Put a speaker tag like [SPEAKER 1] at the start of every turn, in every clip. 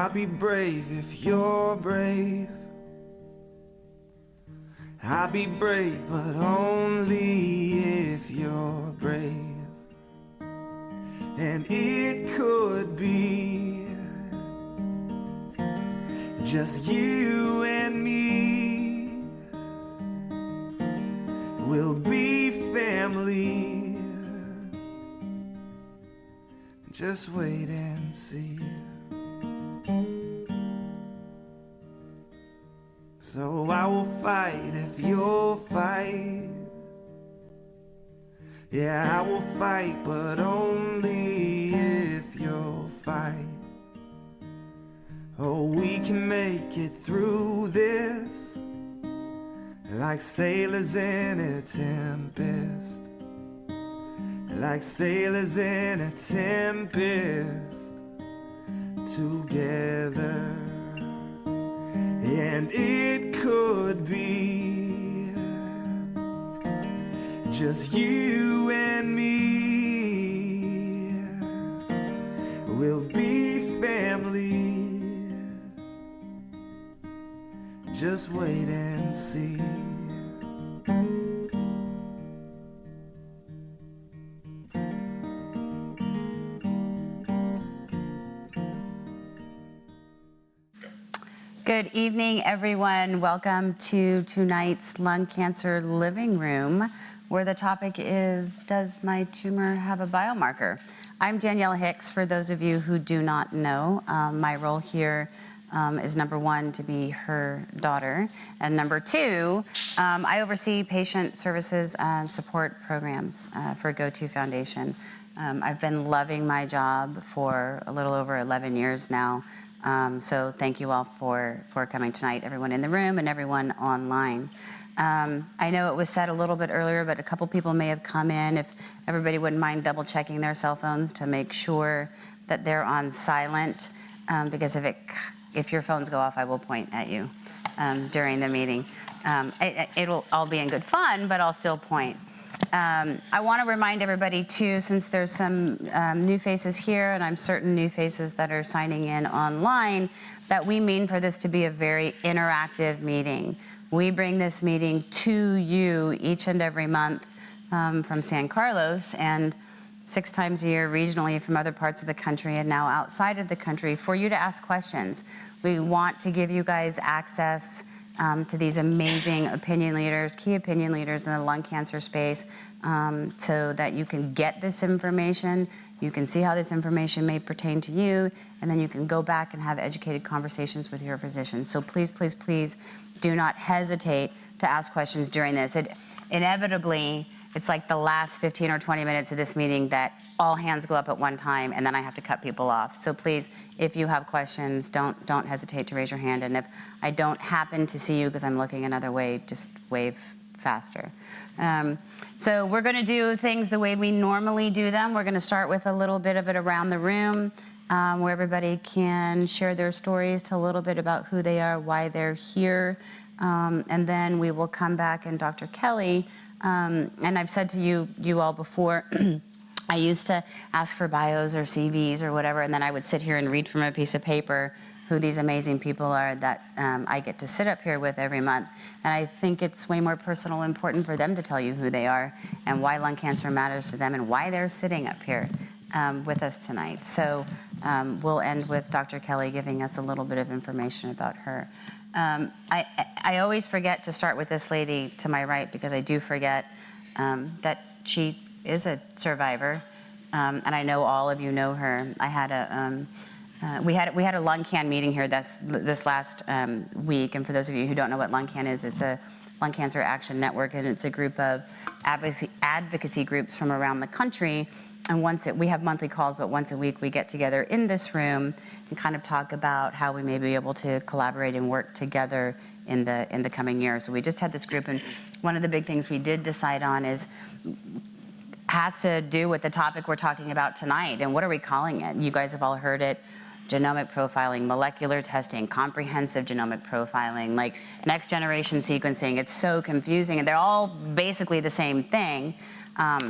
[SPEAKER 1] I'll be brave if you're brave. I'll be brave, but only if you're brave. And it could be just you and me. We'll be family. Just wait and see. So I will fight if you'll fight. Yeah, I will fight, but only if you'll fight. Oh, we can make it through this like sailors in a tempest. Like sailors in a tempest together. And it could be just you and me. We'll be family. Just wait and see.
[SPEAKER 2] Good evening, everyone. Welcome to tonight's Lung Cancer Living Room, where the topic is, does my tumor have a biomarker? I'm Danielle Hicks, for those of you who do not know. My role here is number one, to be her daughter, and number two, I oversee patient services and support programs for GoTo Foundation. I've been loving my job for a little over 11 years now. So thank you all for coming tonight, everyone in the room and everyone online. I know it was said a little bit earlier, but a couple people may have come in. If everybody wouldn't mind double checking their cell phones to make sure that they're on silent, because if your phones go off, I will point at you during the meeting. It'll all be in good fun, but I'll still point. I want to remind everybody too, since there's some new faces here, and I'm certain new faces that are signing in online, that we mean for this to be a very interactive meeting. We bring this meeting to you each and every month from San Carlos, and 6 times a year regionally from other parts of the country, and now outside of the country, for you to ask questions. We want to give you guys access to these amazing opinion leaders, key opinion leaders in the lung cancer space, so that you can get this information, you can see how this information may pertain to you, and then you can go back and have educated conversations with your physician. So please, please, please do not hesitate to ask questions during this. Inevitably, it's like the last 15 or 20 minutes of this meeting that all hands go up at one time, and then I have to cut people off. So please, if you have questions, don't hesitate to raise your hand. And if I don't happen to see you because I'm looking another way, just wave faster. So we're going to do things the way we normally do them. We're going to start with a little bit of it around the room, where everybody can share their stories, tell a little bit about who they are, why they're here, and then we will come back, and Dr. Kelly. And I've said to you all before, I used to ask for bios or CVs or whatever, and then I would sit here and read from a piece of paper who these amazing people are that I get to sit up here with every month. And I think it's way more personal and important for them to tell you who they are and why lung cancer matters to them and why they're sitting up here with us tonight. So we'll end with Dr. Kelly giving us a little bit of information about her. I always forget to start with this lady to my right, because I do forget that she is a survivor, and I know all of you know her. I had we had a lung can meeting here this last week, and for those of you who don't know what lung can is, it's a Lung Cancer Action Network, and it's a group of advocacy groups from around the country. And we have monthly calls, but once a week we get together in this room and kind of talk about how we may be able to collaborate and work together in the coming year. So we just had this group, and one of the big things we did decide on has to do with the topic we're talking about tonight. And what are we calling it? You guys have all heard it: genomic profiling, molecular testing, comprehensive genomic profiling, like next generation sequencing. It's so confusing, and they're all basically the same thing.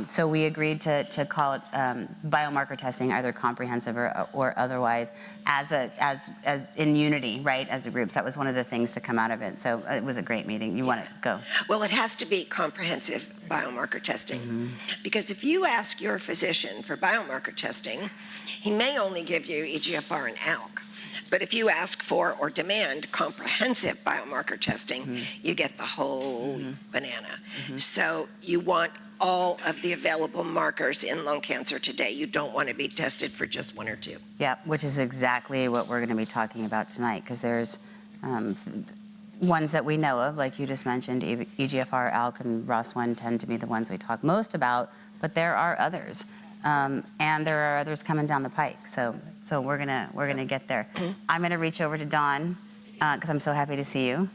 [SPEAKER 2] So we agreed to call it biomarker testing, either comprehensive or otherwise, as in unity, right, as the groups. That was one of the things to come out of it. So it was a great meeting. You want to go?
[SPEAKER 3] Well, it has to be comprehensive biomarker testing. Because if you ask your physician for biomarker testing, he may only give you EGFR and ALK. But if you ask for or demand comprehensive biomarker testing, you get the whole banana. So you want all of the available markers in lung cancer today. You don't want to be tested for just one or two.
[SPEAKER 2] Yeah, which is exactly what we're going to be talking about tonight, because there's ones that we know of, like you just mentioned, EGFR, ALK, and ROS1 tend to be the ones we talk most about, but there are others. And there are others coming down the pike, so we're gonna get there. I'm gonna reach over to Dawn, because I'm so happy to see you.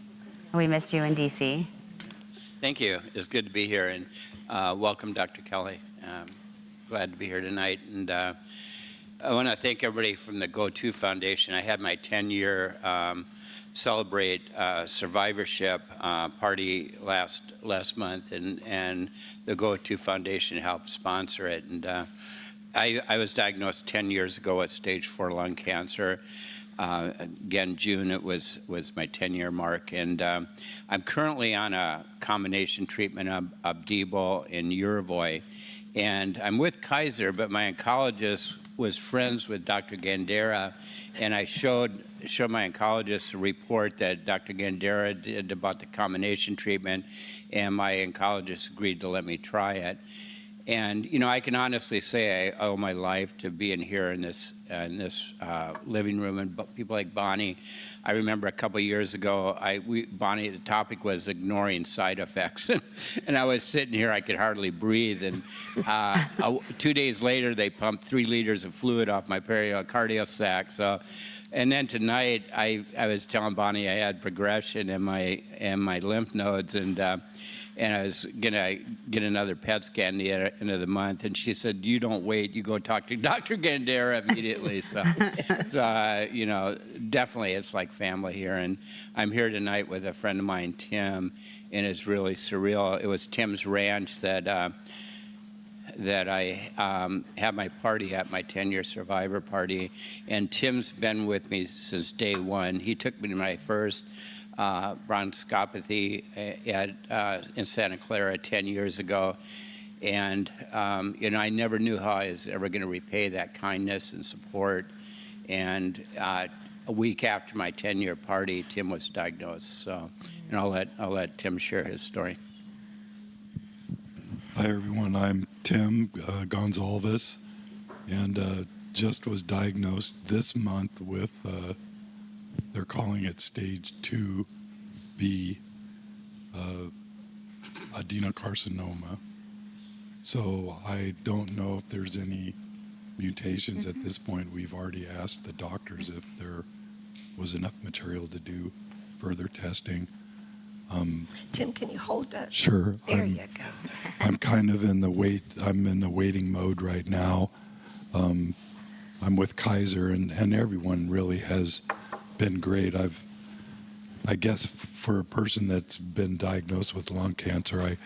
[SPEAKER 2] We missed you in DC.
[SPEAKER 4] Thank you. It's good to be here, and welcome, Dr. Kelly. Glad to be here tonight, and I want to thank everybody from the Go2 Foundation. I had my 10-year Celebrate Survivorship party last month, and the Go2 Foundation helped sponsor it. And I was diagnosed 10 years ago with stage 4 lung cancer. Again, June it was my 10-year mark, and I'm currently on a combination treatment of Opdivo and Yervoy, and I'm with Kaiser, but my oncologist was friends with Dr. Gandera, and I showed my oncologist a report that Dr. Gandera did about the combination treatment, and my oncologist agreed to let me try it. And you know, I can honestly say I owe my life to being here in this living room, and people like Bonnie. I remember a couple of years ago, Bonnie, the topic was ignoring side effects, and I was sitting here, I could hardly breathe. And 2 days later, they pumped 3 liters of fluid off my pericardial sac. So, and then tonight, I was telling Bonnie I had progression in my lymph nodes, and I was gonna get another PET scan the end of the month, and she said, "You don't wait. You go talk to Dr. Gandera immediately." So you know, definitely it's like family here, and I'm here tonight with a friend of mine, Tim, and it's really surreal. It was Tim's ranch that I had my party at, my 10-year survivor party, and Tim's been with me since day one. He took me to my first bronchoscopy in Santa Clara 10 years ago, and you know, I never knew how I was ever going to repay that kindness and support. And a week after my 10-year party, Tim was diagnosed. So, and I'll let Tim share his story.
[SPEAKER 5] Hi everyone, I'm Tim Gonzalez, and just was diagnosed this month with they're calling it stage 2B adenocarcinoma. So I don't know if there's any mutations at this point. We've already asked the doctors if there was enough material to do further testing.
[SPEAKER 3] Tim, can you hold that?
[SPEAKER 5] Sure.
[SPEAKER 3] There you go.
[SPEAKER 5] I'm kind of in the waiting mode right now. I'm with Kaiser, and everyone really has been great. I guess for a person that's been diagnosed with lung cancer,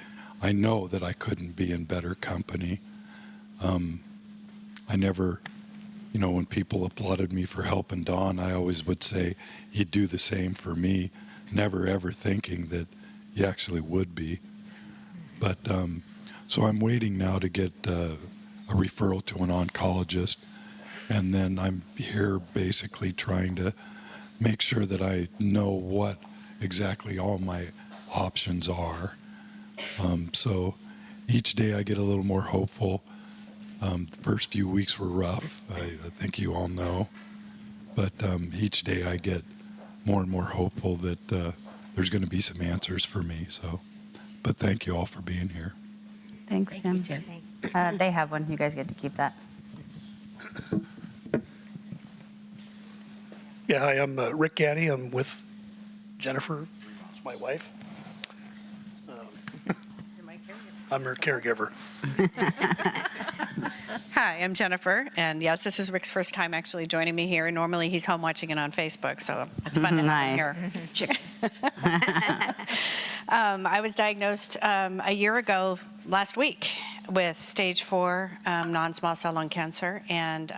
[SPEAKER 5] I know that I couldn't be in better company. I never, you know, when people applauded me for helping Don, I always would say he'd do the same for me, never ever thinking that he actually would be. But so I'm waiting now to get a referral to an oncologist, and then I'm here basically trying to make sure that I know what exactly all my options are. So each day I get a little more hopeful. The first few weeks were rough, I think you all know. But each day I get more and more hopeful that there's going to be some answers for me. So, but thank you all for being here.
[SPEAKER 2] Thanks, Tim. They have one. You guys get to keep that.
[SPEAKER 6] Yeah, hi, I'm Rick Gaddy. I'm with Jennifer, it's my wife. I'm her caregiver.
[SPEAKER 7] Hi, I'm Jennifer, and yes, this is Rick's first time actually joining me here. Normally, he's home watching it on Facebook, so it's fun to have him here. I was diagnosed a year ago last week with stage 4 non-small cell lung cancer, and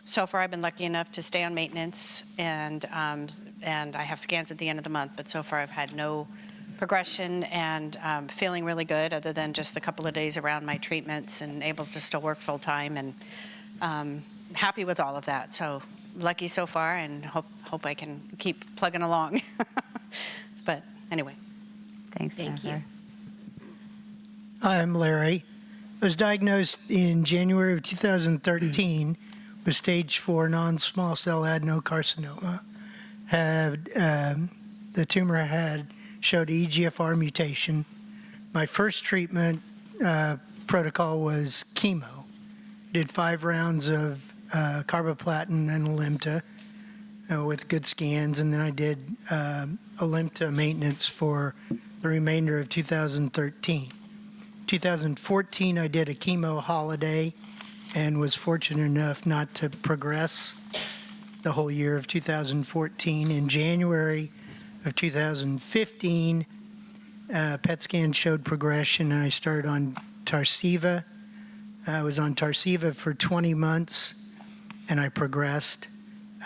[SPEAKER 7] so far I've been lucky enough to stay on maintenance, and I have scans at the end of the month, but so far I've had no progression, and feeling really good other than just the couple of days around my treatments, and able to still work full time, and happy with all of that. So lucky so far, and hope I can keep plugging along. But anyway.
[SPEAKER 2] Thanks,
[SPEAKER 3] Thank
[SPEAKER 2] Jennifer.
[SPEAKER 8] Hi, I'm Larry. I was diagnosed in January of 2013 with stage 4 non-small cell adenocarcinoma. The tumor showed EGFR mutation. My first treatment protocol was chemo. Did 5 rounds of carboplatin and Alimta with good scans, and then I did Alimta maintenance for the remainder of 2013. 2014, I did a chemo holiday and was fortunate enough not to progress the whole year of 2014. In January of 2015, PET scan showed progression, and I started on Tarceva. I was on Tarceva for 20 months, and I progressed.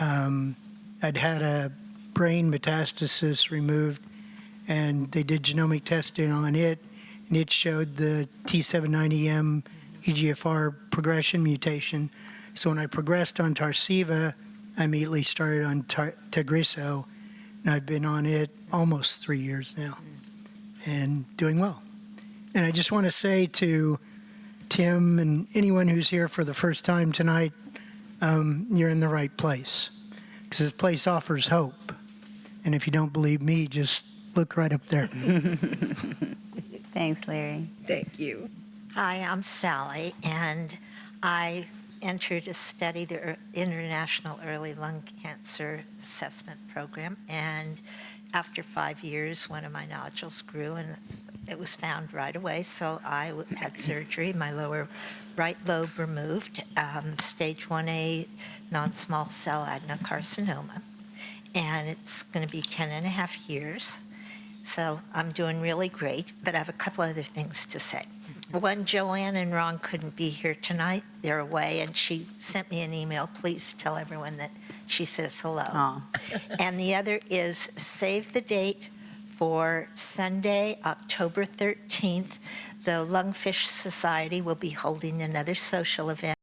[SPEAKER 8] I'd had a brain metastasis removed, and they did genomic testing on it, and it showed the T790M EGFR progression mutation. So when I progressed on Tarceva, I immediately started on Tagrisso, and I've been on it almost 3 years now, and doing well. And I just want to say to Tim and anyone who's here for the first time tonight, you're in the right place, because this place offers hope. And if you don't believe me, just look right up there.
[SPEAKER 2] Thanks, Larry.
[SPEAKER 3] Thank you.
[SPEAKER 9] Hi, I'm Sally, and I entered to study the International Early Lung Cancer Assessment Program, and after 5 years, one of my nodules grew, and it was found right away, so I had surgery, my lower right lobe removed, stage 1A non-small cell adenocarcinoma, and it's going to be 10 and a half years. So I'm doing really great, but I have a couple other things to say. One, Joanne and Ron couldn't be here tonight. They're away, and she sent me an email. Please tell everyone that she says hello.
[SPEAKER 2] Aw.
[SPEAKER 9] And the other is save the date for Sunday, October 13th. The Lungfish Society will be holding another social event